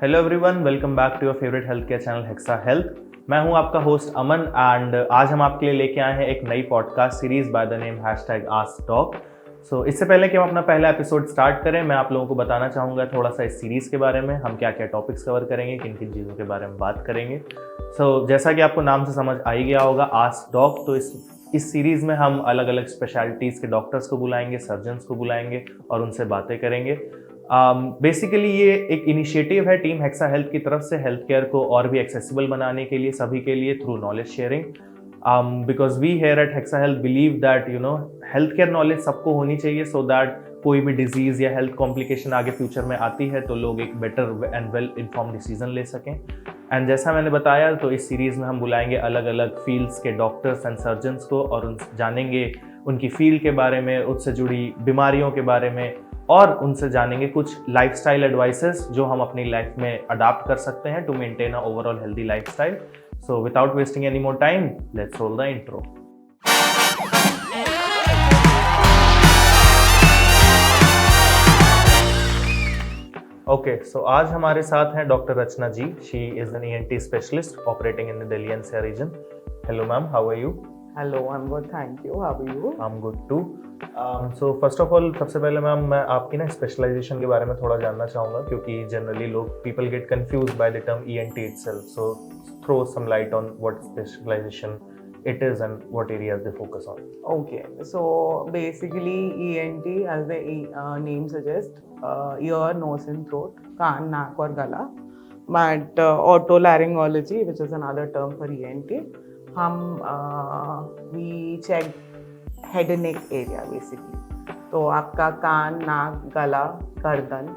Hello everyone, welcome back to your favourite health care channel Hexa Health. मैं हूं आपका host Aman and आज हम आपके लिए लेके आए हैं एक नई podcast series by the name #AskDoc। सो इससे पहले कि हम अपना पहला एपिसोड स्टार्ट करें, मैं आप लोगों को बताना चाहूँगा थोड़ा सा इस सीरीज़ के बारे में। हम क्या क्या टॉपिक्स कवर करेंगे, किन किन चीज़ों के बारे में बात करेंगे। जैसा कि आपको नाम से समझ आ ही गया होगा, आस्क डॉक। तो इस सीरीज़ में हम अलग अलग स्पेशलिटीज़ के डॉक्टर्स को बुलाएंगे, सर्जन्स को बुलाएंगे और उनसे बातें करेंगे। बेसिकली ये एक इनिशिएटिव है टीम हेक्सा हेल्थ की तरफ से हेल्थ केयर को और भी एक्सेसिबल बनाने के लिए, सभी के लिए, through knowledge sharing. Because we here at Hexa Health believe that health care knowledge सबको होनी चाहिए, सो दैट कोई भी डिजीज़ या हेल्थ कॉम्प्लिकेशन आगे फ्यूचर में आती है तो लोग एक better and well inform decision ले सकें। एंड जैसा मैंने बताया, तो इस सीरीज़ में हम बुलाएंगे अलग अलग फील्ड्स के डॉक्टर्स एंड सर्जन्स को और जानेंगे उनकी फील्ड के बारे में, उससे जुड़ी बीमारियों के बारे में, और उनसे जानेंगे कुछ लाइफस्टाइल एडवाइसेस जो हम अपनी लाइफ में अडॉप्ट कर सकते हैं to maintain a overall healthy lifestyle. So without wasting any more time, let's roll the intro. Okay, so आज हमारे साथ हैं doctor Rachna ji. She is an ENT specialist operating in the Delhi NCR region. Hello ma'am, how are you? Hello, I'm good, thank you. How are you? I'm good too. So first of all, सबसे पहले ma'am मैं आपकी ना specialisation के बारे में थोड़ा जानना चाहूँगा, क्योंकि जनरली लोग people get confuse by the term ENT itself. So throw some light on what specialization it is and what areas they focus on. Okay, so basically ENT, as the name suggests, ear, nose and throat, कान, नाक और गला. But otolaryngology, which is another term for ENT, we check head and neck area basically. तो आपका कान, नाक, गला, गर्दन.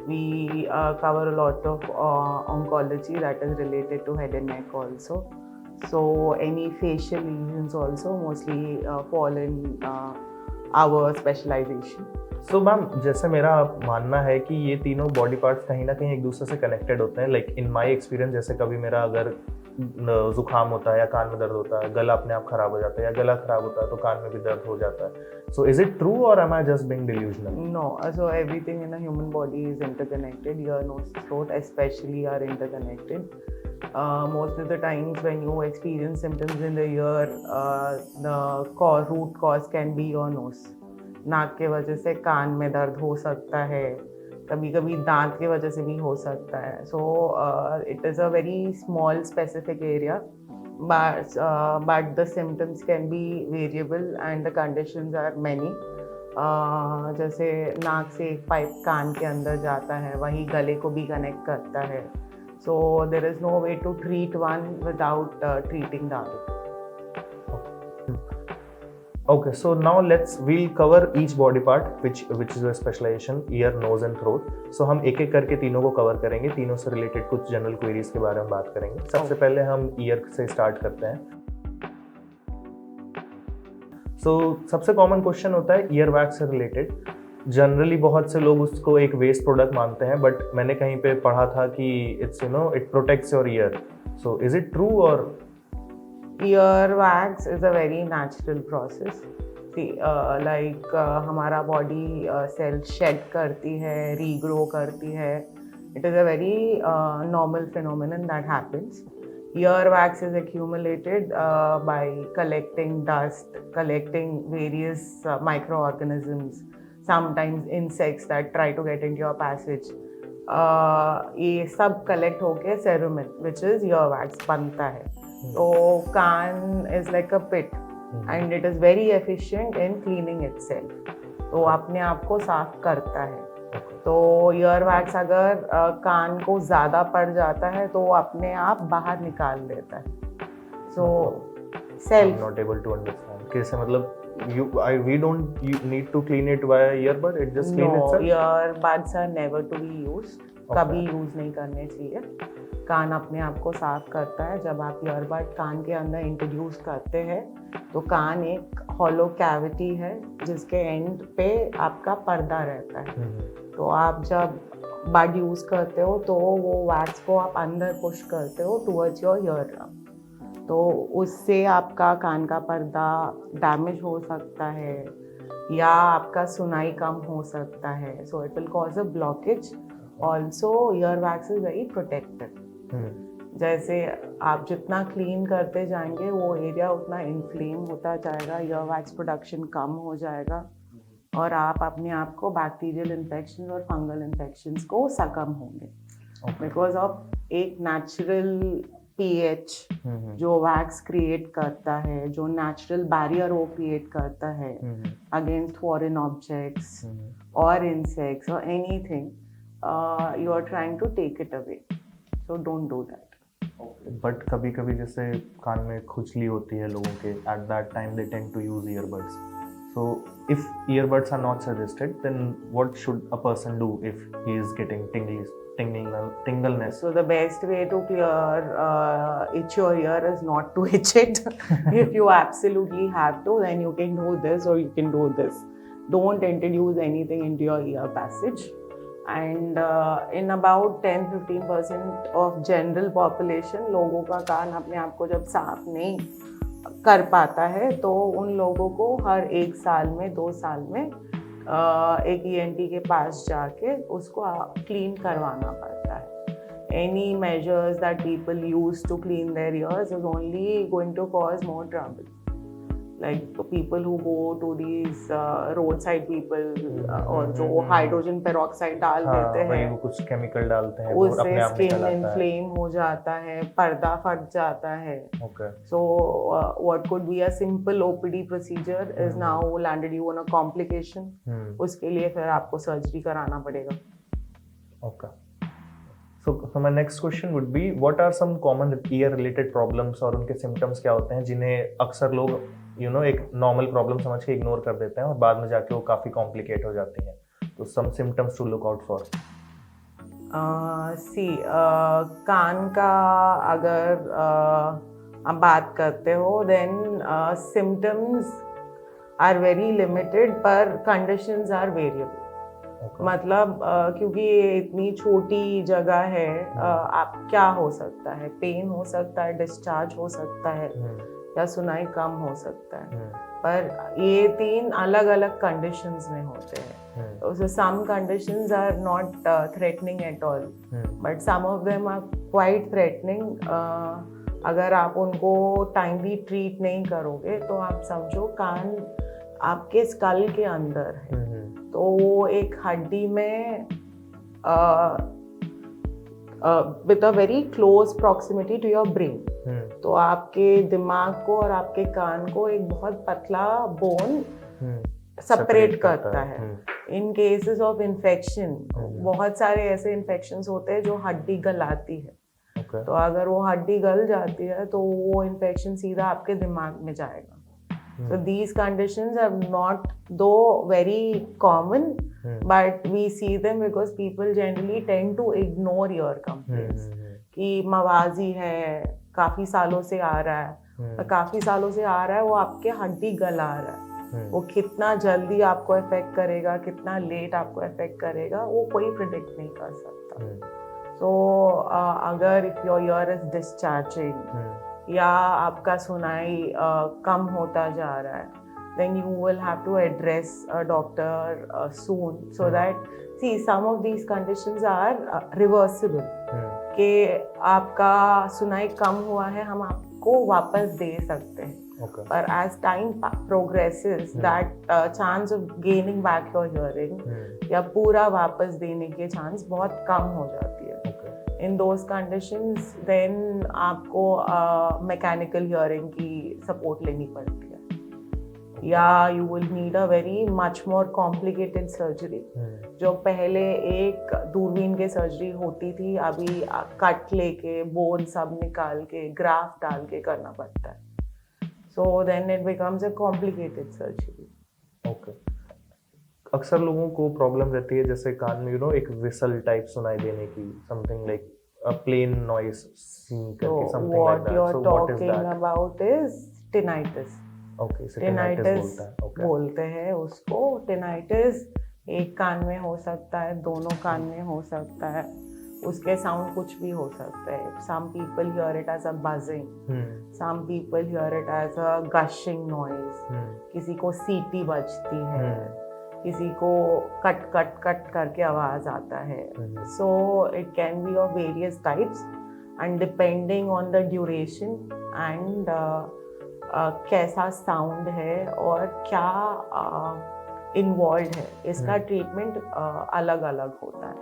We cover a lot of oncology that is related to head and neck also. So any facial lesions also mostly fall in our specialization. So ma'am, जैसे मेरा मानना है कि ये तीनों बॉडी पार्ट्स कहीं ना कहीं एक दूसरे से कनेक्टेड होते हैं। लाइक इन माय एक्सपीरियंस, जैसे कभी मेरा अगर जुकाम होता है या कान में दर्द होता है, गला अपने आप खराब हो जाता है, या गला खराब होता है तो कान में भी दर्द हो जाता है। सो इज इट ट्रू और am I just being delusional? No, so everything in a human body is interconnected. Ear, nose, throat especially are interconnected. Most of the times when you experience symptoms in the ear, the root cause can be your nose. नाक के वजह से कान में दर्द हो सकता है, कभी कभी दांत की वजह से भी हो सकता है. So it is a very small specific area, but the symptoms can be variable and the conditions are many. जैसे नाक से एक पाइप कान के अंदर जाता है, वही गले को भी कनेक्ट करता है. So there is no way to treat one without treating the other. Okay, so now we'll cover each body part which is your specialization, ear, nose and throat. So हम एक एक करके तीनों को कवर करेंगे, तीनों से रिलेटेड कुछ जनरल क्वेरीज के बारे में बात करेंगे. सबसे पहले हम ईयर से स्टार्ट करते हैं. सबसे कॉमन क्वेश्चन होता है ईयर वैक्स से रिलेटेड. जनरली बहुत से लोग उसको एक वेस्ट प्रोडक्ट मानते हैं, बट मैंने कहीं पे पढ़ा था कि it protects your year. So is it true? और Ear wax is a very natural process. See, हमारा बॉडी सेल शेड करती है, रीग्रो करती है. It is a very normal phenomenon that happens. Ear wax is accumulated by collecting dust, collecting various microorganisms, sometimes insects that try to get into your passage. ये सब collect होके सेरुमेन, which is ear wax, बनता है. So can't is like a pit and it is very efficient in cleaning itself. तो अपने आप को साफ करता है. तो ear wax अगर कान को ज़्यादा पड़ जाता है तो वो अपने आप बाहर निकाल देता है. So self. I'm not able to understand. कैसे मतलब we don't need to clean it via earbud, it just clean itself? No, earbuds are never to be used. कभी यूज़ नहीं करने चाहिए. कान अपने आप को साफ करता है. जब आप ईयरबड कान के अंदर इंट्रोड्यूस करते हैं तो कान एक हॉलो कैविटी है जिसके एंड पे आपका पर्दा रहता है. तो आप जब बड यूज़ करते हो तो वो वैक्स को आप अंदर पुश करते हो टुवर्ड्स योर ईयर ड्रम. तो उससे आपका कान का पर्दा डैमेज हो सकता है या आपका सुनाई कम हो सकता है. So it will cause a blockage also ear wax is very protective. जैसे आप जितना क्लीन करते जाएंगे वो एरिया उतना इन्फ्लेम होता जाएगा, ईयर वैक्स प्रोडक्शन कम हो जाएगा और आप अपने आप को बैक्टीरियल इन्फेक्शन और फंगल इन्फेक्शंस को सकम होंगे बिकॉज ऑफ एक नेचुरल पीएच जो वैक्स क्रिएट करता है, जो नेचुरल बैरियर वो क्रिएट करता है अगेंस्ट फॉरेन ऑब्जेक्ट्स और इंसेक्ट्स और anything, you are trying to take it away, so don't do that. But कभी कभी जैसे कान में खुजली होती है लोगों के, at that time they tend to use earbuds. So if earbuds are not suggested then what should a person do if he is getting tingleness? So the best way to clear itch your ear is not to itch it. If you absolutely have to, then you can do this or you can do this. Don't introduce anything into your ear passage. And in about 10-15% of general population, लोगों का कान अपने आप को जब साफ नहीं कर पाता है तो उन लोगों को हर 1 साल में 2 साल में एक ENT के पास जाके उसको क्लीन करवाना पड़ता है. Any measures that people use to clean their ears is only going to cause more trouble. Like people who go to these roadside people और जो हाइड्रोजन पेरोक्साइड डाल देते हैं, वो कुछ केमिकल डालते हैं, उससे स्किन इन्फ्लेम हो जाता है, पर्दा फट जाता है. So what could be a simple OPD procedure is now landed you on a complication. उसके लिए फिर आपको सर्जरी कराना पड़ेगा. Okay. So my next question would be, what are some common ear related problems और उनके symptoms क्या होते हैं जिन्हें अक्सर लोग एक नॉर्मल प्रॉब्लम समझ के इग्नोर कर देते हैं और बाद में जाके वो काफ़ी कॉम्प्लिकेट हो जाती हैं. तो some symptoms to look out for. कान का अगर आप बात करते हो then symptoms are very limited पर conditions are variable. मतलब क्योंकि ये इतनी छोटी जगह है, आप क्या हो सकता है, पेन हो सकता है, डिस्चार्ज हो सकता है या सुनाई कम हो सकता है, पर ये 3 अलग अलग कंडीशंस में होते हैं. So some conditions are not threatening at all, but some of them are quite threatening. अगर आप उनको टाइमली ट्रीट नहीं करोगे तो आप समझो कान आपके स्कल के अंदर है, तो वो एक हड्डी में with a very close proximity to your brain. तो आपके दिमाग को और आपके कान को एक बहुत पतला बोन सेपरेट करता है. इन केसेस ऑफ इन्फेक्शन, बहुत सारे ऐसे इन्फेक्शंस होते हैं जो हड्डी गलाती है. तो अगर वो हड्डी गल जाती है तो वो इन्फेक्शन सीधा आपके दिमाग में जाएगा. So these conditions are not though very common, but we see them because people generally tend to ignore ear complaints. कि मवाजी है, काफी सालों से आ रहा है, काफी सालों से आ रहा है, वो आपके हड्डी गला रहा है. वो कितना जल्दी आपको अफेक्ट करेगा, कितना लेट आपको अफेक्ट करेगा, वो कोई प्रिडिक्ट नहीं कर सकता. So अगर if your ear is discharging या आपका सुनाई कम होता जा रहा है, then you will have to address a doctor soon, so that see some of these conditions are reversible. कि आपका सुनाई कम हुआ है, हम आपको वापस दे सकते हैं. पर as time progresses, that chance of gaining back your hearing या पूरा वापस देने के चांस बहुत कम हो जाती है. In those conditions, then आपको mechanical hearing की support लेनी पड़ती है, या you will need a very much more complicated surgery. जो पहले एक दूरबीन के सर्जरी होती थी, अभी कट लेके बोन सब निकाल के ग्राफ्ट डाल के करना पड़ता है. So then it becomes a complicated surgery. Okay. अक्सर लोगों को प्रॉब्लम रहती है जैसे कान में एक विसल टाइप सुनाई देने की, something like a plain noise करके, something like that. What you're so what is talking that? about is tinnitus. Okay, so tinnitus बोलता है. Okay. बोलते हैं उसको. Tinnitus एक कान में हो सकता है, दोनों कान में हो सकता है, उसके साउंड कुछ भी हो सकता है. Some people hear it as a buzzing. Some people hear it as a gushing noise. किसी को सीटी बजती है, किसी को कट कट कट करके आवाज़ आता है. So it can be of various types and depending on the duration and कैसा साउंड है और क्या इन्वॉल्व है, इसका ट्रीटमेंट अलग अलग होता है.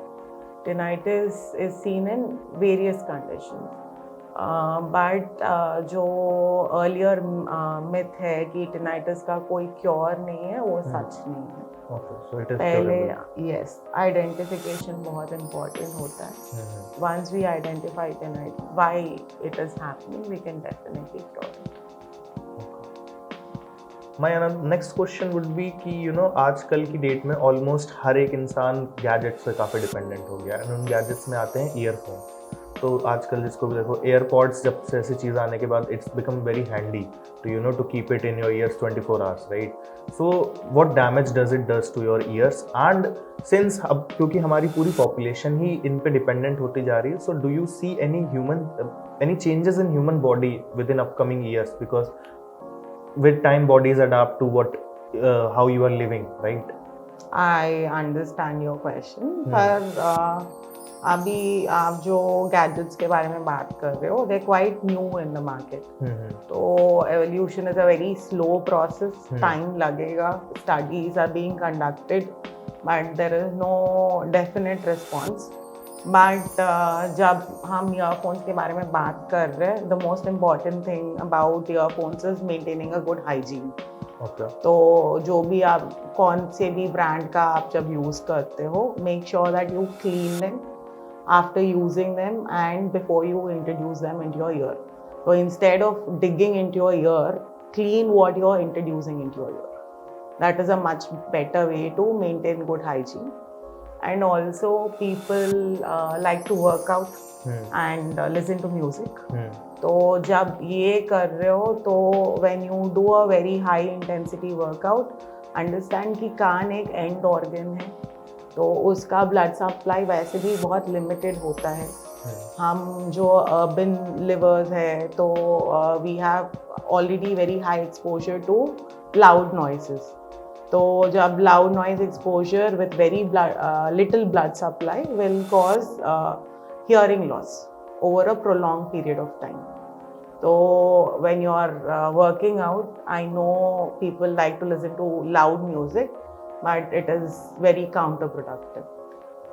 Tinnitus is seen in various conditions. But जो अर्लियर मिथ है कि tinnitus का कोई क्योर नहीं है, वो सच नहीं है. Okay, so it is पहले curable. यस आइडेंटिफिकेशन बहुत इम्पोर्टेंट होता है. Once we identify tinnitus why it is happening, we can definitely cure it. My next question would be कि आजकल की डेट में ऑलमोस्ट हर एक इंसान गैजेट्स पे काफ़ी डिपेंडेंट हो गया है. उन गैजेट्स में आते हैं ईयरफोन. तो आजकल जिसको भी देखो एयरपॉड्स जब से ऐसी चीज़ आने के बाद it's become very handy to keep it in your ears 24 hours, right. So what damage does it does to your ears and since अब क्योंकि हमारी पूरी पॉपुलेशन ही इन पे डिपेंडेंट होती जा रही है, so do you see any changes in human body with in upcoming years because with time bodies adapt to how you are living, right? I understand your question. पर अभी आप जो गैजेट्स के बारे में बात कर रहे हो, they quite new in the market. तो evolution is a very slow process. Time लगेगा. Studies are being conducted but there is no definite response. But जब हम ईयरफोन्स के बारे में बात कर रहे हैं, the most important thing about earphones is maintaining a good hygiene. तो जो भी आप कौन से भी ब्रांड का आप जब यूज़ करते हो, make sure that you clean them after using them and before you introduce them into your year. So instead of digging into your ear, clean what you're introducing into your ear. That is a much better way to maintain good hygiene. And also people like to work out and listen to music. तो जब ये कर रहे हो तो when you do a very high intensity workout, understand कि कान एक end organ है, तो उसका blood supply वैसे भी बहुत limited होता है. हम जो urban livers है तो we have already very high exposure to loud noises. तो जब loud noise exposure with very little blood supply will cause hearing loss over a prolonged period of time. So when you are working out, I know people like to listen to loud music, but it is very counterproductive.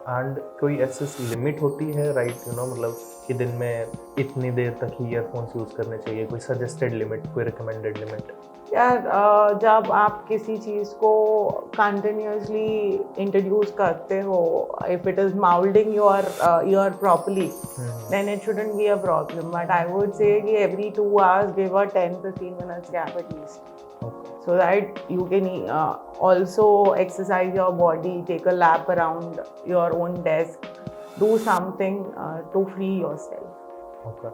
And कोई ऐसी limit होती है, right, मतलब कि दिन में इतनी देर तक ही ईयरफोन्स यूज़ करने चाहिए? कोई सजेस्टेड लिमिट, कोई रिकमेंडेड लिमिट? यार जब आप किसी चीज़ को कंटिन्यूसली इंट्रोड्यूस करते हो, if it is moulding your ear properly, then it shouldn't be a problem. But I would say कि every 2 hours give a 10-15 minutes gap at least. So that you can also exercise your body, take a lap around your own desk, do something to free yourself. Okay.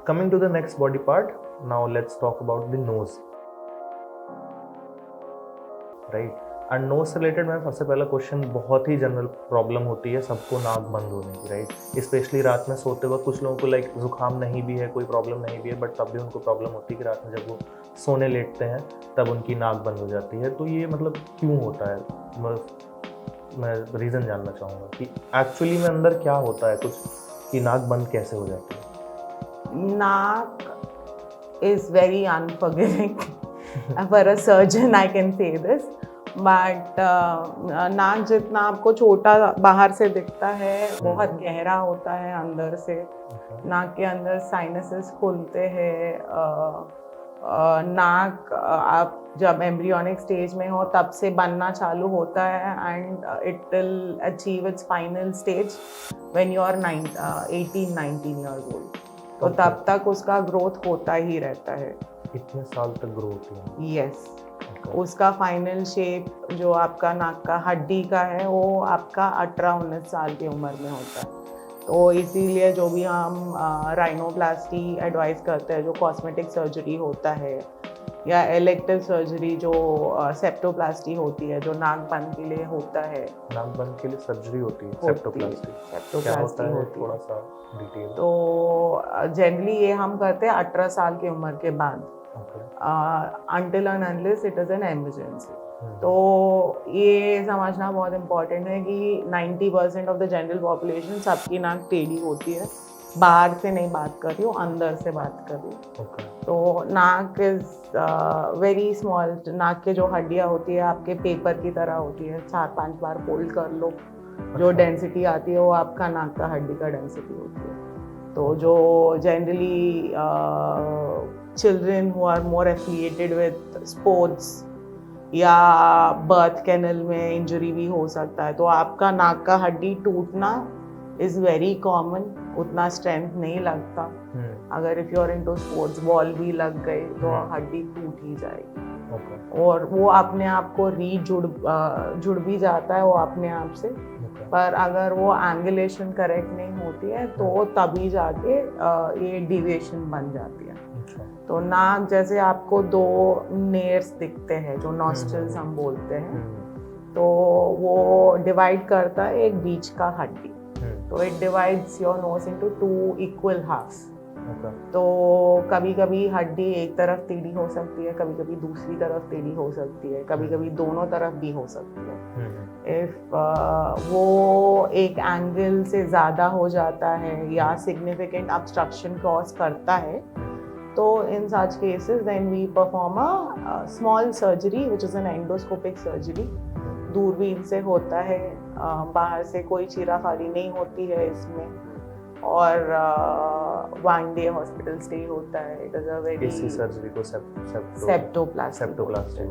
Coming to the next body part, now let's talk about the nose. Right? And nose से related मैं सबसे पहला question, बहुत ही general problem होती है सबको नाक बंद होने की, राइट. स्पेशली रात में सोते वक्त कुछ लोगों को लाइक जुकाम नहीं भी है, कोई प्रॉब्लम नहीं भी है, बट तब भी उनको प्रॉब्लम होती है कि रात में जब वो सोने लेटते हैं तब उनकी नाक बंद हो जाती है. तो ये मतलब क्यों होता है? मैं रीज़न जानना चाहूँगा कि एक्चुअली में अंदर क्या होता है कुछ, कि नाक बंद कैसे हो जाती है. नाक is very unforgiving. For a surgeon I can say this. But नाक जितना आपको छोटा बाहर से दिखता है, बहुत गहरा होता है अंदर से. नाक के अंदर साइनसेस खुलते हैं. नाक आप जब एम्ब्रियोनिक स्टेज में हो तब से बनना चालू होता है and it will achieve its final stage when you are 18-19 years old. तो तब तक उसका ग्रोथ होता ही रहता है. इतने साल तक ग्रो होती है? यस. उसका फाइनल शेप जो आपका नाक का हड्डी का है वो आपका 18-19 साल की उम्र में होता है. तो इसीलिए जो भी हम राइनोप्लास्टी एडवाइस करते हैं, जो कॉस्मेटिक सर्जरी होता है, या इलेक्टिव सर्जरी जो सेप्टोप्लास्टी होती है, जो नाक बंद के लिए होता है. नाक बंद के लिए सर्जरी होती है सेप्टोप्लास्टी? क्या होता है थोड़ा सा डिटेल? तो जनरली ये हम करते हैं 18 साल की उम्र के बाद. until and unless it is an emergency. तो ये समझना बहुत इम्पोर्टेंट है कि 90% ऑफ द जनरल पॉपुलेशन सबकी नाक टेढ़ी होती है. बाहर से नहीं बात कर रही हूँ, अंदर से बात कर रही हूँ. तो नाक इज वेरी स्मॉल. नाक के जो हड्डियाँ होती है आपके पेपर की तरह होती है. 4-5 बार फोल्ड कर लो, जो डेंसिटी आती है वो आपका नाक का हड्डी का डेंसिटी होती है. तो जो generally children who are more affiliated with sports या बर्थ कैनल में इंजरी भी हो सकता है. तो आपका नाक का हड्डी टूटना इज़ वेरी कॉमन. उतना स्ट्रेंथ नहीं लगता. अगर if you are into sports, ball भी लग गई तो हड्डी टूट ही जाएगी. और वो अपने आप को जुड़ भी जाता है वो अपने आप से. पर अगर वो एंगुलेशन करेक्ट नहीं होती है तो तभी जाके ये डिविएशन बन जाती है. तो नाक जैसे आपको 2 नेर्स दिखते हैं जो नॉस्ट्रल्स हम बोलते हैं, तो वो डिवाइड करता है एक बीच का हड्डी. तो it divides your nose into 2 equal halves. तो कभी कभी हड्डी एक तरफ टेढ़ी हो सकती है, कभी कभी दूसरी तरफ टेढ़ी हो सकती है, कभी कभी दोनों तरफ भी हो सकती है. इफ वो एक एंगल से ज़्यादा हो जाता है या सिग्निफिकेंट ऑब्स्ट्रक्शन कॉज करता है, तो in such cases then we perform a small surgery which is an endoscopic surgery. दूरबीन से होता है, बाहर से कोई चीराफाड़ी नहीं होती है इसमें, और 1 day हॉस्पिटल स्टे होता है. इट इज़ अ वेरी इसी सर्जरी को सेप्टोप्लास्टी.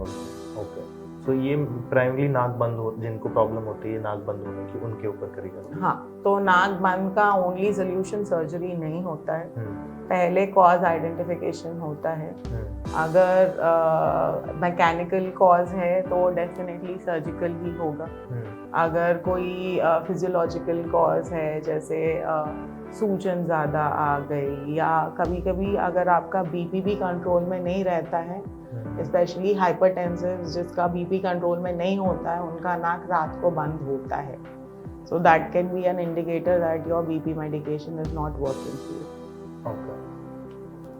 ओके. तो ये प्राइमरी नाक बंद हो, जिनको प्रॉब्लम होती है नाक बंद होने की, उनके ऊपर करेगा. हाँ, तो नाक बंद का ओनली सोल्यूशन सर्जरी नहीं होता है. पहले कॉज आइडेंटिफिकेशन होता है. अगर मैकेनिकल कॉज है तो डेफिनेटली सर्जिकल ही होगा. अगर कोई फिजियोलॉजिकल कॉज है, जैसे सूजन ज़्यादा आ गई, या कभी कभी अगर आपका बीपी भी कंट्रोल में नहीं रहता है, स्पेशली हाइपरटेंसिव जिसका बीपी कंट्रोल में नहीं होता है, उनका नाक रात को बंद होता है. So that can be an indicator that your BP medication is not working for you. Okay.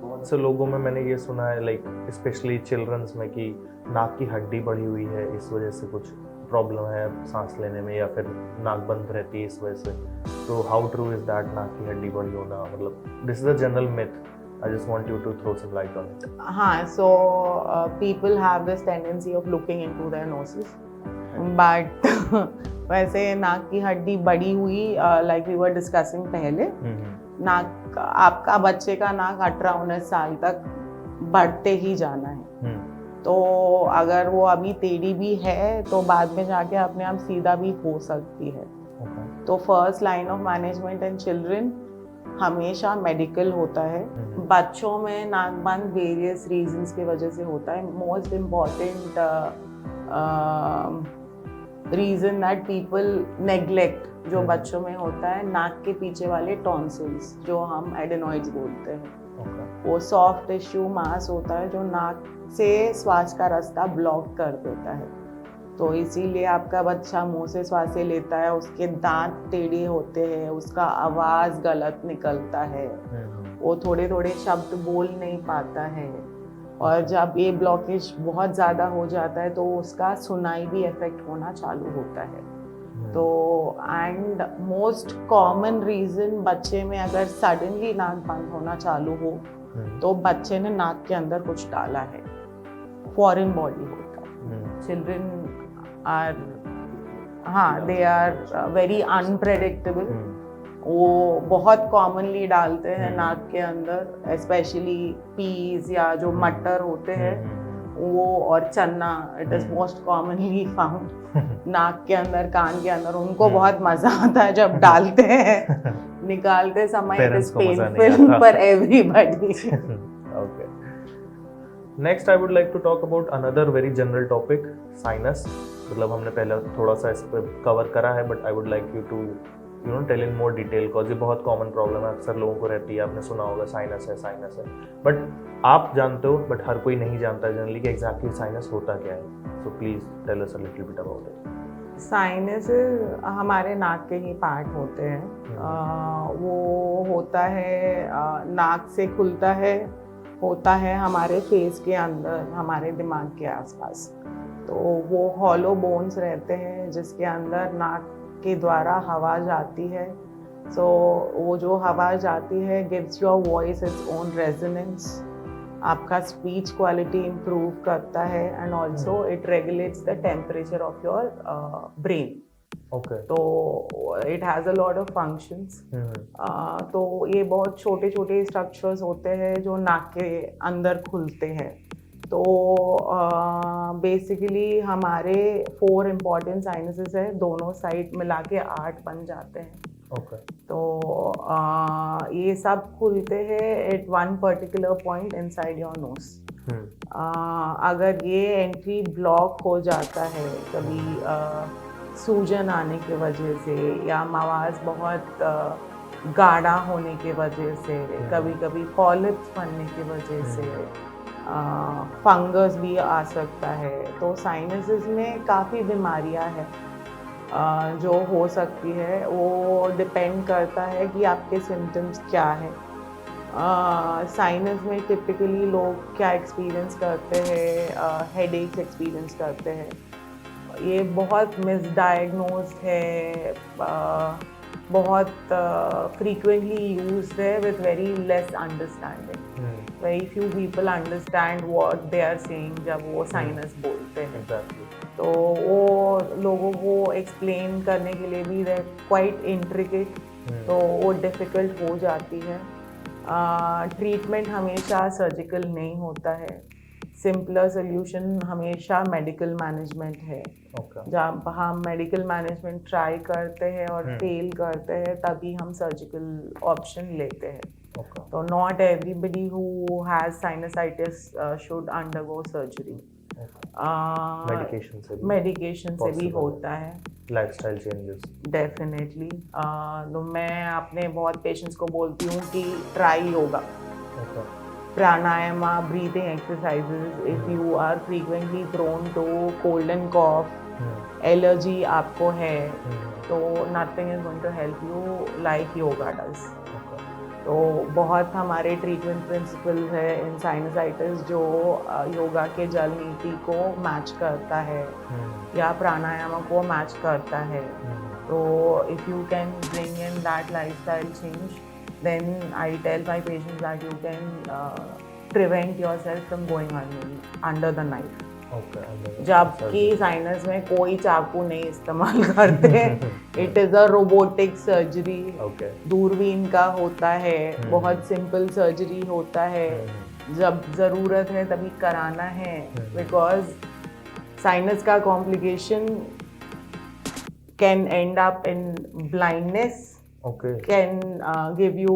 बहुत से लोगों में मैंने ये सुना है, लाइक स्पेशली चिल्ड्रंस में, कि नाक की हड्डी बढ़ी हुई है, इस वजह से कुछ प्रॉब्लम है सांस लेने में, या फिर नाक बंद रहती है इस वजह से. तो हाउ ट्रू इज दैट नाक की हड्डी बड़ी होना? मतलब this is a general myth. I just want you to throw some light on it. हाँ, so people have this tendency of looking into their noses, but वैसे नाक की हड्डी बड़ी हुई, like we were discussing पहले, नाक आपका बच्चे का नाक 18-19 साल तक बढ़ते ही जाना है. तो अगर वो अभी टेढ़ी भी है तो बाद में जाके अपने आप सीधा भी हो सकती है. तो first line of management in children हमेशा मेडिकल होता है. बच्चों में नाक बंद वेरियस रीजंस की वजह से होता है. Most important reason that people neglect जो बच्चों में होता है, नाक के पीछे वाले टॉन्सिल्स, जो हम एडेनॉइड्स बोलते हैं. वो सॉफ्ट टिश्यू मास होता है जो नाक से श्वास का रास्ता ब्लॉक कर देता है. तो इसीलिए आपका बच्चा मुंह से श्वास लेता है, उसके दांत टेढ़े होते हैं, उसका आवाज़ गलत निकलता है, वो थोड़े थोड़े शब्द बोल नहीं पाता है. और जब ये ब्लॉकेज बहुत ज़्यादा हो जाता है तो उसका सुनाई भी इफेक्ट होना चालू होता है. तो एंड मोस्ट कॉमन रीज़न बच्चे में अगर सडनली नाक बंद होना चालू हो तो बच्चे ने नाक के अंदर कुछ डाला है. फॉरेन बॉडी होता है. चिल्ड्रन आर, हाँ, दे आर वेरी अनप्रेडिक्टेबल. वो बहुत कॉमनली डालते हैं नाक के अंदर, स्पेशली पीज या जो मटर होते हैं वो, और चना. It is most commonly found नाक के अंदर, कान के अंदर. उनको बहुत मजा आता है जब डालते हैं. निकालते समय it is painful for everybody. Okay. Next I would like to talk about another very general topic, sinus. मतलब हमने पहले थोड़ा सा इस पर कवर करा है, but I would like you to tell in more detail, because ये बहुत कॉमन प्रॉब्लम है, अक्सर लोगों को रहती है. आपने सुना होगा साइनस है. बट आप जानते हो, बट हर कोई नहीं जानता जनरली कि एग्जैक्टली साइनस होता क्या है. So please tell us a little bit about it. Sinus हमारे नाक के ही पार्ट होते हैं. वो होता है, नाक से खुलता है होता है हमारे फेस के अंदर, हमारे दिमाग के आसपास। तो वो हॉलो बोन्स रहते हैं जिसके अंदर नाक के द्वारा हवा जाती है। सो वो जो हवा जाती है gives your voice its own resonance, आपका स्पीच क्वालिटी इम्प्रूव करता है and also it regulates the temperature of your brain. Okay. तो it has a lot of functions. तो ये बहुत छोटे छोटे स्ट्रक्चर्स होते हैं जो नाक के अंदर खुलते हैं। तो बेसिकली हमारे 4 इम्पॉर्टेंट साइनसेस है, दोनों साइड मिला के 8 बन जाते हैं। ओके। तो ये सब खुलते हैं at one particular point inside your nose. अगर ये एंट्री ब्लॉक हो जाता है कभी सूजन आने की वजह से या आवाज़ बहुत गाढ़ा होने की वजह से, कभी कभी पॉलिप्स बनने की वजह से, फंगस भी आ सकता है। तो साइनसेस में काफ़ी बीमारियां हैं जो हो सकती है। वो डिपेंड करता है कि आपके सिम्टम्स क्या है। साइनस में टिपिकली लोग क्या एक्सपीरियंस करते हैं, हेडेक्स एक्सपीरियंस करते हैं। ये बहुत मिसडायग्नोज है, बहुत फ्रीक्वेंटली यूज्ड है with very less understanding. Very few people understand what they are saying जब वो साइनस बोलते हैं। तो वो लोगों को एक्सप्लेन करने के लिए भी दे क्वाइट इंट्रिकेट, तो वो डिफ़िकल्ट हो जाती है। ट्रीटमेंट हमेशा सर्जिकल नहीं होता है, सिंपलर सोल्यूशन हमेशा मेडिकल मैनेजमेंट है। जब हम मेडिकल मैनेजमेंट ट्राई करते हैं और फेल करते हैं तभी हम सर्जिकल ऑप्शन लेते हैं। तो not everybody who has sinusitis should undergo surgery. Medication से भी होता है, लाइफस्टाइल चेंजेस डेफिनेटली। तो मैं अपने बहुत पेशेंट्स को बोलती हूँ कि try yoga, pranayama, breathing exercises. If you are frequently prone to cold and cough, allergy आपको है, तो nothing is going to help you like yoga does. तो बहुत हमारे ट्रीटमेंट प्रिंसिपल है इन साइनसाइटिस जो योगा के जल नीति को मैच करता है या प्राणायाम को मैच करता है। तो if you can bring in that lifestyle change, then I tell my patients that you can prevent yourself from going under the knife. जबकि साइनस में कोई चाकू नहीं इस्तेमाल करते। It is a robotic surgery. दूरबीन का होता है, बहुत सिंपल सर्जरी होता है, जब ज़रूरत है तभी कराना है। बिकॉज साइनस का complication can and up in blindness, can give you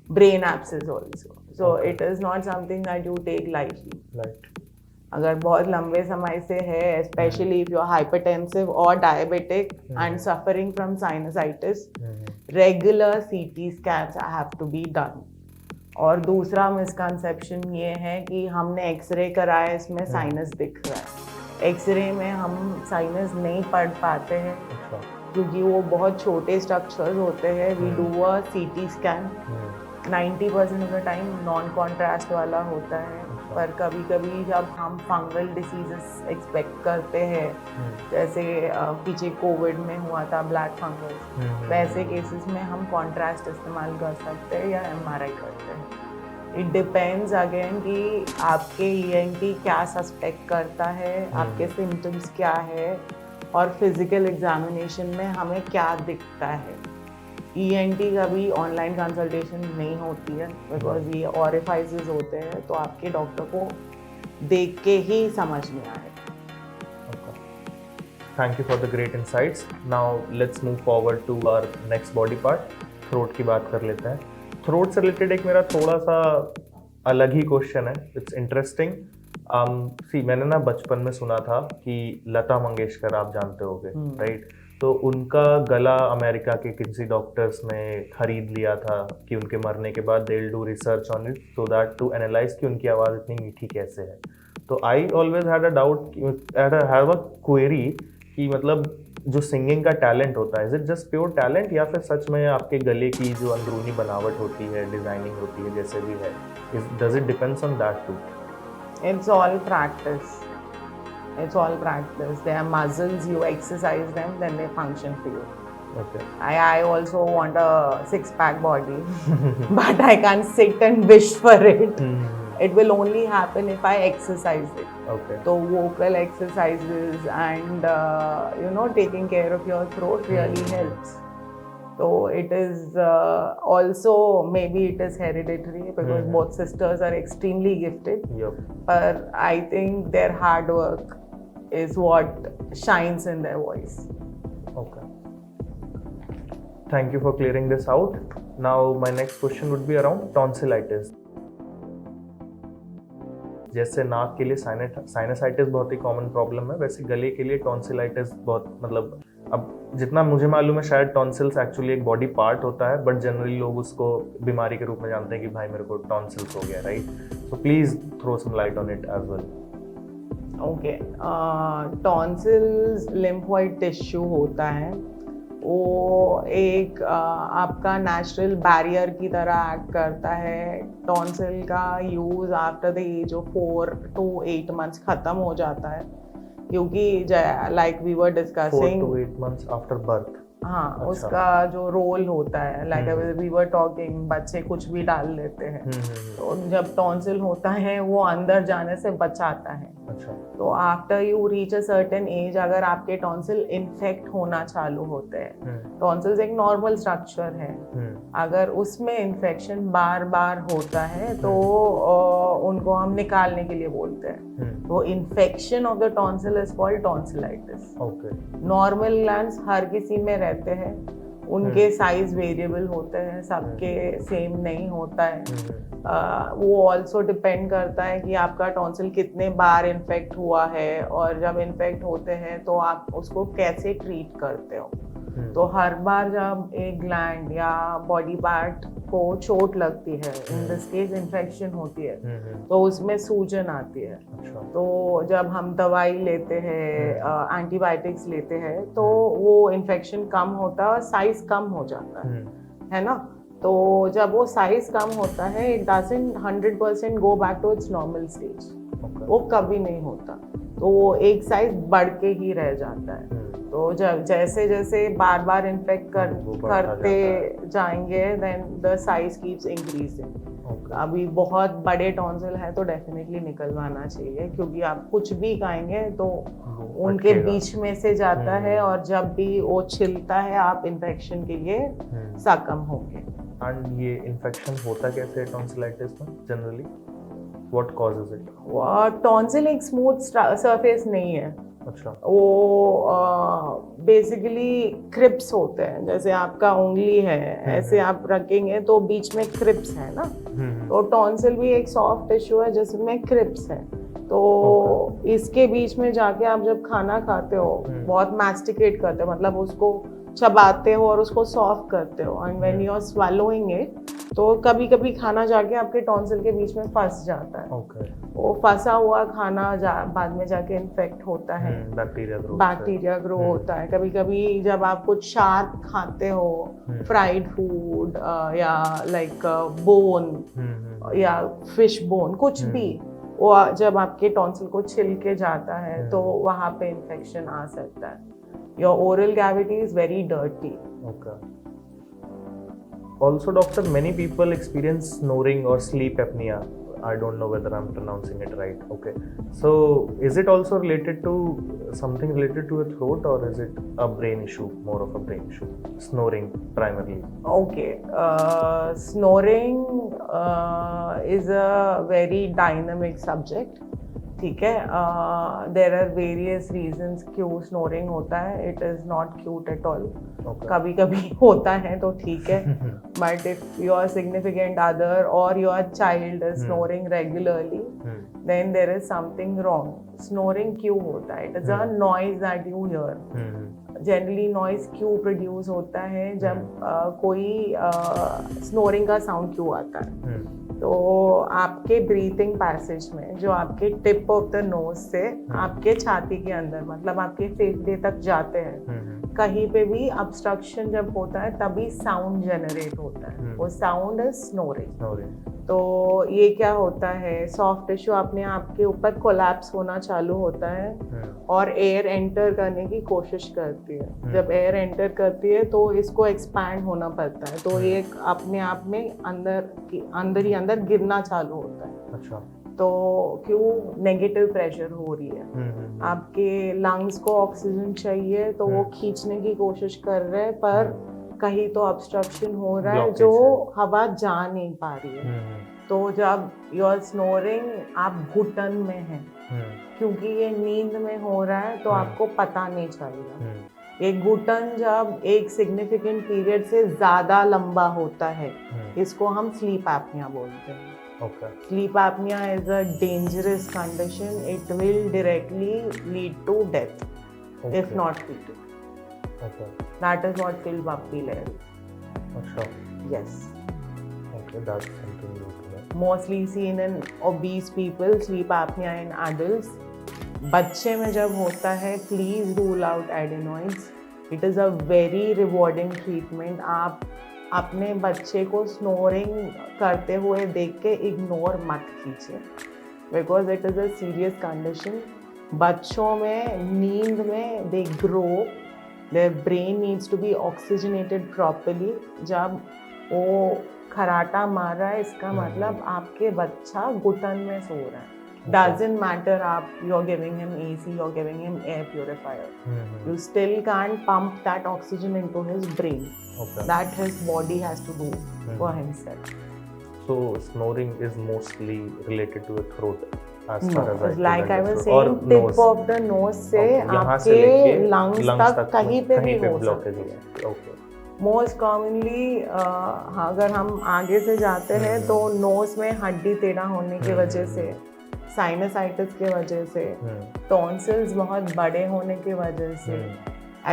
brain abscess also. So it is not something that you take lightly. Right. अगर बहुत लंबे समय से है, especially if you are hypertensive or diabetic and suffering from sinusitis, regular CT scans have to be done. और दूसरा misconception ये है कि हमने एक्सरे कराया, इसमें साइनस दिख रहा है। एक्सरे में हम साइनस नहीं पढ़ पाते हैं क्योंकि वो बहुत छोटे स्ट्रक्चर्स होते हैं। We do a CT scan, 90% of the time non contrast वाला होता है। पर कभी कभी जब हम फंगल डिसीजेस एक्सपेक्ट करते हैं, जैसे पीछे कोविड में हुआ था ब्लैक फंगस, वैसे केसेस में हम कॉन्ट्रास्ट इस्तेमाल कर सकते हैं या MRI करते हैं। इट डिपेंड्स अगेन कि आपके ENT क्या सस्पेक्ट करता है, आपके सिम्टम्स क्या है और फिजिकल एग्जामिनेशन में हमें क्या दिखता है। ENT का भी ऑनलाइन कंसल्टेशन नहीं होती है बिकॉज ये ऑरिफाइसेस होते हैं, तो आपके डॉक्टर को देख के ही समझ में आएगा। Thank you for the great insights. Now let's move forward to our next body part, throat की बात कर लेते हैं। थ्रोट से रिलेटेड एक मेरा थोड़ा सा अलग ही क्वेश्चन है, इट्स इंटरेस्टिंग। मैंने ना बचपन में सुना था कि लता मंगेशकर आप जानते होगे, राइट? तो उनका गला अमेरिका के किसी डॉक्टर्स ने खरीद लिया था कि उनके मरने के बाद they will do research on it so that to analyse कि उनकी आवाज़ इतनी मीठी कैसे है। तो I always had a doubt, have a query कि मतलब जो सिंगिंग का टैलेंट होता है, is it just pure talent या फिर सच में आपके गले की जो अंदरूनी बनावट होती है, डिजाइनिंग होती है, जैसे भी है, does it depends on that too? It's all practice. It's all practice. They are muscles, you exercise them, then they function for you. Okay. I also want a six-pack body, but I can't sit and wish for it. It will only happen if I exercise it. Okay. So vocal exercises and taking care of your throat really helps. So it is also, maybe it is hereditary because both sisters are extremely gifted. Yep. But I think their hard work is what shines in their voice. Okay. Thank you for clearing this out. Now my next question would be around tonsillitis. जैसे नाक के लिए sinusitis बहुत ही common problem है, वैसे गले के लिए टॉन्सिलाइटिस बहुत, मतलब अब जितना मुझे मालूम है शायद टॉन्सिल्स एक्चुअली एक बॉडी पार्ट होता है, बट जनरली लोग उसको बीमारी के रूप में जानते हैं कि भाई मेरे को टॉन्सिल्स हो गया, right? So please throw some light on it as well. Okay, tonsils lymphoid tissue होता है, वो एक आपका नेचुरल बैरियर की तरह एक्ट करता है. टॉन्सिल का use after the age of 4 to 8 months ख़त्म हो जाता है, क्योंकि like we were discussing 4 to 8 months after birth. हाँ, अच्छा. उसका जो रोल होता है, लाइक वी वर टॉकिंग, बच्चे कुछ भी डाल लेते हैं, तो जब टॉन्सिल होता है वो अंदर जाने से बचाता है. अच्छा. तो after you reach a certain age अगर आपके टॉन्सिल इन्फेक्ट होना चालू होते हैं, टॉन्सिल्स एक नॉर्मल स्ट्रक्चर है, अगर उसमें इन्फेक्शन बार बार होता है तो उनको हम निकालने के लिए बोलते हैं. तो infection of the tonsil is called tonsillitis. Okay. Normal glands हर किसी में रहते हैं, उनके साइज वेरिएबल होते हैं, सबके सेम नहीं होता है. वो ऑल्सो डिपेंड करता है कि आपका टॉन्सिल कितने बार इन्फेक्ट हुआ है, और जब इन्फेक्ट होते हैं तो आप उसको कैसे ट्रीट करते हो. तो हर बार जब एक ग्लैंड या बॉडी पार्ट को चोट लगती है, इन दिस केस इन्फेक्शन होती है, तो उसमें सूजन आती है. तो जब हम दवाई लेते हैं, एंटीबायोटिक्स लेते हैं, तो वो इन्फेक्शन कम होता है और साइज कम हो जाता है ना. तो जब वो साइज कम होता है, it doesn't 100% go back to its normal stage. वो कभी नहीं होता, तो वो एक साइज बढ़ के ही रह जाता है. तो जब जैसे जैसे बार बार इन्फेक्ट करते जाएंगे, then the size keeps increasing. अभी बहुत बड़े टॉन्सिल है तो डेफिनेटली निकलवाना चाहिए, क्योंकि आप कुछ भी खाएंगे तो उनके बीच में से जाता है, और जब भी वो छिलता है आप इन्फेक्शन के लिए सकम होंगे. एंड ये इन्फेक्शन होता कैसे है टॉन्सिलाइटिस में generally? What causes it? Tonsil एक स्मूथ सरफेस नहीं है. अच्छा. वो बेसिकली क्रिप्स होते हैं, जैसे आपका उंगली है, ऐसे आप रखेंगे तो बीच में क्रिप्स है ना. तो टॉन्सिल भी एक सॉफ्ट टिश्यू है जिसमें क्रिप्स है. तो इसके बीच में जाके आप जब खाना खाते हो, बहुत मैस्टिकेट करते हो, मतलब उसको चबाते हो और उसको सॉफ्ट करते हो, and when you are swallowing it, तो कभी कभी खाना जाके आपके टॉन्सिल के बीच में फंस जाता है. वो फंसा हुआ खाना बाद में जाके इन्फेक्ट होता है, बैक्टीरिया ग्रो होता है. कभी कभी जब आप कुछ शार्प खाते हो, फ्राइड फूड या लाइक बोन या फिश बोन, कुछ भी, वो जब आपके टॉन्सिल को छिल के जाता है तो वहाँ पे इन्फेक्शन आ सकता है. Your oral cavity is very dirty. Okay. Also, doctor, many people experience snoring or sleep apnea. I don't know whether I'm pronouncing it right. Okay. So, is it also related to something related to your throat, or is it a brain issue, more of a brain issue? Snoring primarily. Okay. Snoring is a very dynamic subject. ठीक है. There are various reasons क्यों snoring होता है. It is not cute at all. कभी कभी होता है तो ठीक है, but if your significant other और your child is snoring regularly, then there is something wrong. Snoring क्यों होता है? It is a noise that you hear. Generally noise क्यों प्रोड्यूस होता है? जब कोई स्नोरिंग का साउंड क्यों आता है? तो आपके ब्रीथिंग पैसेज में जो आपके टिप ऑफ द नोज से आपके छाती के अंदर मतलब आपके फेफड़े तक जाते हैं, कहीं पे भी ऑब्स्ट्रक्शन जब होता है तभी साउंड जनरेट होता है, वो साउंड इज स्नोरिंग। तो ये क्या होता है, सॉफ्ट टिश्यू अपने आप के ऊपर कोलैप्स होना चालू होता है और एयर एंटर करने की कोशिश करती है। जब एयर एंटर करती है तो इसको एक्सपैंड होना पड़ता है, तो ये अपने आप में अंदर ही अंदर गिरना चालू होता है। अच्छा। तो क्यों, नेगेटिव प्रेशर हो रही है, आपके लंग्स को ऑक्सीजन चाहिए तो वो खींचने की कोशिश कर रहे हैं, पर कहीं तो ऑब्स्ट्रक्शन हो रहा है जो हवा जा नहीं पा रही है। तो जब यू आर स्नोरिंग आप घुटन में हैं, क्योंकि ये नींद में हो रहा है तो आपको पता नहीं चलेगा। ये घुटन जब एक सिग्निफिकेंट पीरियड से ज्यादा लंबा होता है, इसको हम स्लीप एपनिया बोलते हैं। Sleep apnea is a dangerous condition. It will directly lead to death if not treated. That is what killed Bappi Lahiri. Yes. Okay, that's something new to know. Mostly seen in obese people, sleep apnea in adults. बच्चे में जब होता है, please rule out adenoids. It is a very rewarding treatment. आप अपने बच्चे को snoring करते हुए देख के इग्नोर मत कीजिए, because it is a serious condition. बच्चों में नींद में they grow, their brain needs to be oxygenated properly. जब वो खराटा मार रहा है, इसका मतलब आपके बच्चा घुटन में सो रहा है। Doesn't matter you're giving him AC, you're giving him air purifier. You still can't pump that oxygen into his brain. That his body has to do for himself. So snoring is mostly related to the throat, as far as I like I was saying, tip of the nose से आपके lungs तक कहीं पे भी हो सकती है। Most commonly अगर हम आगे से जाते हैं तो नोज में हड्डी टेढ़ा होने की वजह से, साइनसाइटिस के वजह से, टॉन्सिल्स बहुत बड़े होने की वजह से,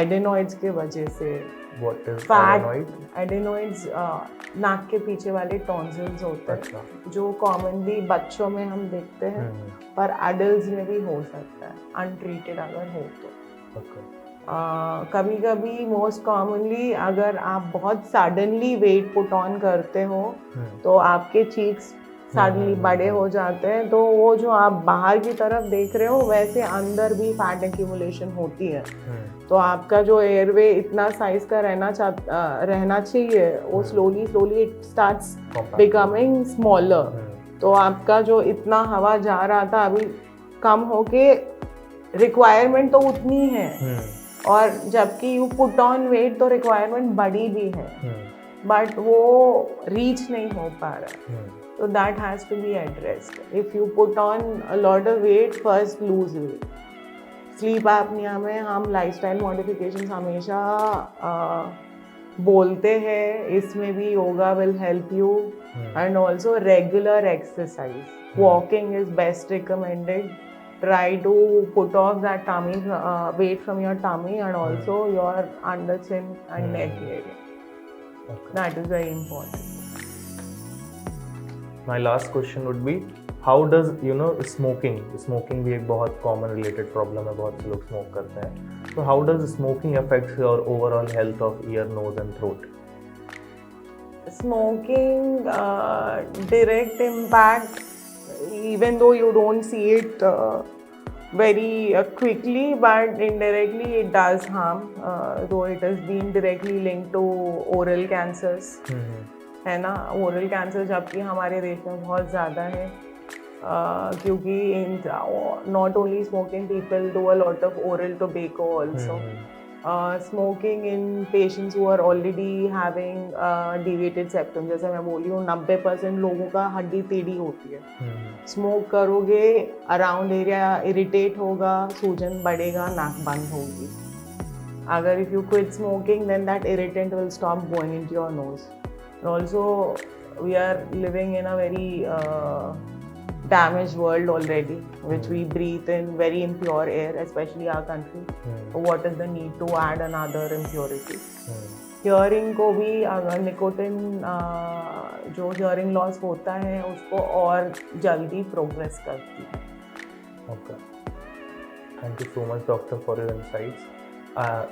एडेनॉइड्स के वजह से। What is फैट एडेनॉइड्स नाक के पीछे वाले टॉन्सिल्स होते हैं, जो कॉमनली बच्चों में हम देखते हैं, पर एडल्ट्स में भी हो सकता है अनट्रीटेड अगर हो तो। कभी कभी मोस्ट कॉमनली अगर आप बहुत सडनली वेट पुट ऑन करते हो तो आपके चीक्स सडनली बड़े हो जाते हैं, तो वो जो आप बाहर की तरफ देख रहे हो वैसे अंदर भी फैट एक्यूमुलेशन होती है। तो आपका जो एयरवे इतना साइज का रहना चाहिए, वो slowly it starts becoming smaller. तो आपका जो इतना हवा जा रहा था अभी कम होके रिक्वायरमेंट तो उतनी है, और जबकि यू पुट ऑन वेट तो रिक्वायरमेंट बड़ी भी है, बट वो रीच नहीं हो पा रहा। So that has to be addressed. If you put on a lot of weight, first lose weight. Sleep apnea में हम lifestyle modifications हमेशा बोलते हैं, इसमें भी yoga will help you, and also regular exercise. Walking is best recommended. Try to put off that tummy weight from your tummy and also your under chin and neck area. That is very important. My last question would be, how does smoking भी एक बहुत common related problem है, बहुत से लोग smoke करते हैं, so how does smoking affect your overall health of ear, nose and throat? Smoking direct impact, even though you don't see it very quickly, but indirectly it does harm, though it has been directly linked to oral cancers. है ना, oral cancer जबकि हमारे देश में बहुत ज़्यादा है, क्योंकि not only smoking people do a lot of oral tobacco also. Smoking in patients who are already having deviated septum, जैसे मैं बोली हूँ 90% लोगों का हड्डी टेढ़ी होती है। स्मोक करोगे, अराउंड एरिया इरिटेट होगा, सूजन बढ़ेगा, नाक बंद होगी। अगर if you quit smoking then that irritant will stop going into your nose. Also, we are living in a very damaged world already, which we breathe in very impure air, especially our country. So what is the need to add another impurity? Hearing को भी अगर nicotine जो hearing loss होता है उसको और जल्दी progress करती है. Okay. Thank you so much, doctor, for your insights.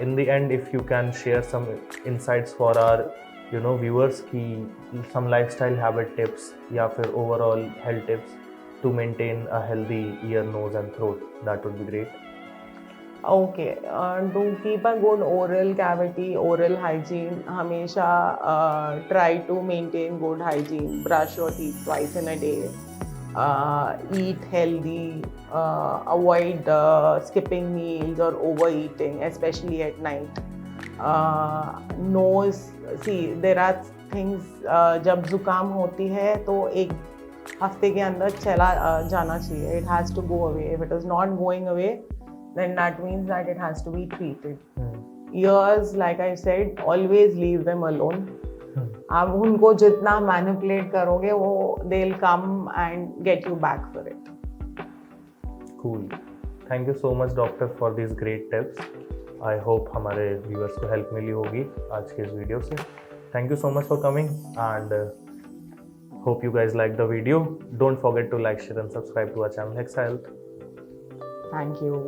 In the end, if you can share some insights for our, viewers, की some lifestyle habit tips या फिर overall health tips to maintain a healthy ear, nose, and throat, that would be great. Okay, to keep a good oral cavity, oral hygiene, हमेशा try to maintain good hygiene. Brush your teeth twice in a day. Eat healthy. Avoid skipping meals or overeating, especially at night. Nose, see, there are things. जब जुकाम होती है तो एक हफ्ते के अंदर चला जाना चाहिए. It has to go away. If it is not going away, then that means that it has to be treated. Ears, like I said, always leave them alone. आप उनको जितना मैनिपुलेट करोगे वो they'll come and get you back for it. Cool. Thank you so much, doctor, for these great tips. I hope हमारे viewers को help मिली होगी आज के इस वीडियो से. Thank you so much for coming and hope you guys like the video. Don't forget to like, share and subscribe to our channel Hexa Health. Thank you.